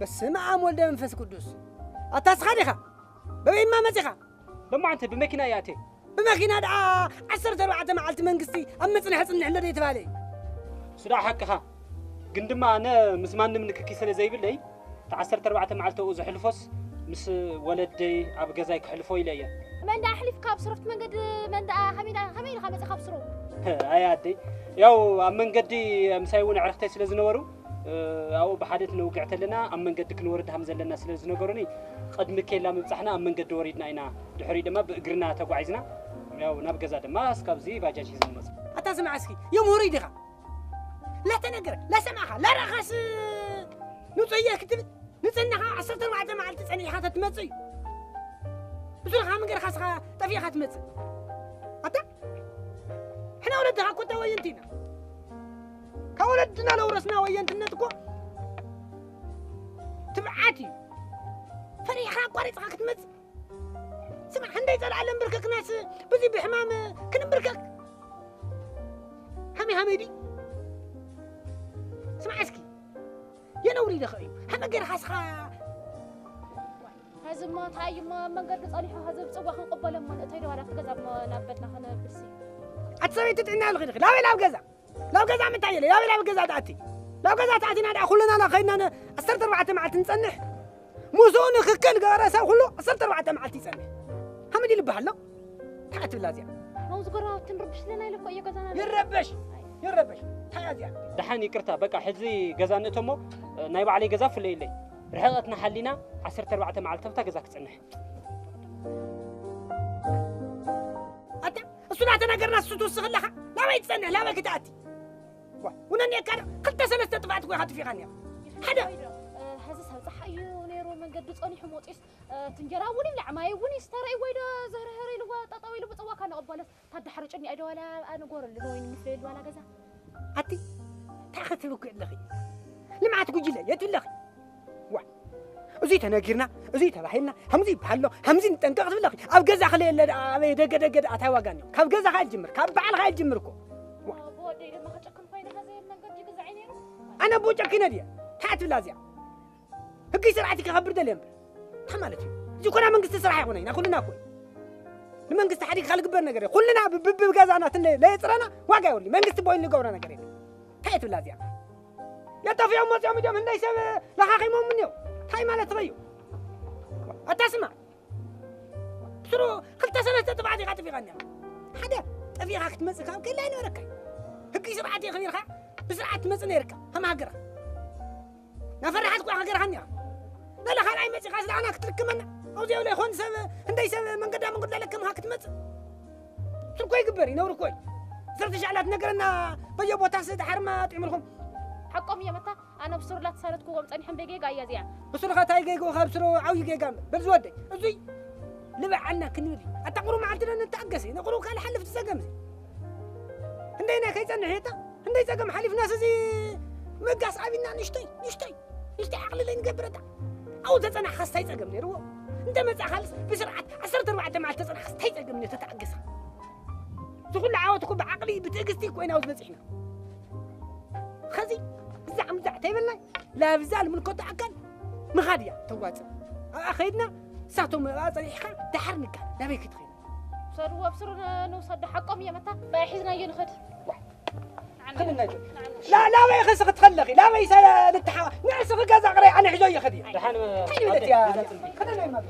بس ما عمول ده منفس قدوس أتسخديها ببين ما مزيها لما أنت بمكينة ياتي بمكينة دعا 14 معلت منقستي أما صنع حصن إحنا دي تبالي سدا حقها قندما أنا مسمان منك كيسة زي باللي 14 معلت وزح الفص مس ولدي أبو جزاك حلفوا إلي من دا حلف كاب صرفت من قد من دا خمين خمسة خاب صرو أيادي يو من قدي مسايون عرفتي سلزنورو أو بحادث نوقعت لنا أم من قدك نورد همزة لنا سلزنا قرني قد مكيلا مبصحنا أم من قد وريدنا إنا دحري دما بقرنا تقعيزنا ياو نبقى زاد ما اسكاب زي باجاجي زي المز أتسمع اسكي يوم وريدها لا تنقر لا سمعها لا رخص نصيح كتب نصنها 14 معلت تصني حتى تمصي بسرعة من غير خاصها طفيخة تمصي أتا إحنا ولدها كنت وينتينا كولدنا لو رسنا وينتنا تكو تبعاتي فريحة قريتها كتمص سمع هندي يطلع على بركك ناس بزي بحمام كن بركك هميدي سمع اسكي يا نوري دخيل هم غير خاصها هذا ما تاي ما منقد صالحه هذا بصوا خنقبل ما تاي ولا كذا ما نبتنا خنا برسي اتسوي تتعنا الخير لا غزا لا غزا متايله لا غزا تاتي لا غزا تاتي نادا كلنا لا خينا 14 معلت نصنح موزون خكن غارسا كله 14 معلت يصنح همدي لبحلو تعت بلازيا موز قرات تنربش لنا يلكو يا غزانا يربش تايازيا دحاني كرتا بقى حزي غزانتمو نايب علي غزا فليلي رحقتنا حلينا 14 معلت تبتا غزا كصنح أتا السنة نقرنا ستوسخ لها لا ما يتصنع لا ما كتاتي ونني كان قلت سنة طبعت كوي خاطر في غنيا هذا هذا صح أيو نيرو من قد تصوني حموتيس تنجرا وني لعماي وني استري ويدا زهرهري لو طاطوي لو بصوا كان قبله تدحرجني ايدو ولا انا غور لوين مثل ولا غزا أتي تاخذ بك لخي لما تقولي لي يتلخي أزيت ناقرنا أزيت بحيلنا همزي بحلو همزي نتنقق بالله أب جزا خلي لا أبي دق أتواجعني كاب جزا خال جمر كاب بعل خال جمركو بودي لما خشكم فايدة هذا من قد جزا عينيرو أنا بوجك نادية حات بلازيا هكي سرعتك خبر دليم تحملتي جو كنا من قصة سرعة هنا كلنا كوي لمن قصة حديك خلق برنا قري كلنا بجزا أنا تني لا يترنا واقع يقولي من قصة بوين لقورنا قري حات بلازيا يا تفي يوم يوم هندي سب لا خاخي مو منيو هاي مالت ريو أتسمع بسرو قلت سنة تبعتي غاتي في غنيا حدا أبي غاك تمسك هم كلا نورك هكي سرعتي خبيرها بسرعة تمسني ركا هم هجرة نفرحت كوا هجرة هنيا لا خلاص أي مسك خلاص أنا كترك منا أو زي ولا خون سب هندي سب من قدام لك كم هاك تمس شو كوي كبري نور كوي صرت شعلات نقرنا بيجوا تحسد حرمات يعملهم حقهم يا متى أنا بسرعة لا تصيرت كوم تاني هم بيجي جاي زيان بسرعة تاي جاي كوم خبسرو عوي جاي جام بالزودي زي لبع عنا كنودي أتقولوا ما عندنا نتعجسي نقولوا كان حلف تسجمزي هندينا كيسان هيتا هندي سجم حلف ناس زي مقاس عبينا نشتي عقل اللي نقبرته أو تسنا خاص تسجم نيرو أنت ما تخلص بسرعة 14 مع تسنا خاص تسجم تتعجسها تقول عاوتكم بعقلي بتجستي كوين أو تنسحنا خزي زعم تيبلنا لا بزال من قطع كان مغادية تواتر أخيدنا ساعتهم صريحة دحرنك لا بيك تخين صار وابصر نوصل حقهم يا متى بايحزنا ينخد خلينا نجي لا ما يخسخ تخلقي لا ما يسال نتحا نعسخ غازا قري انا حجوي خدي دحين يا خلينا ما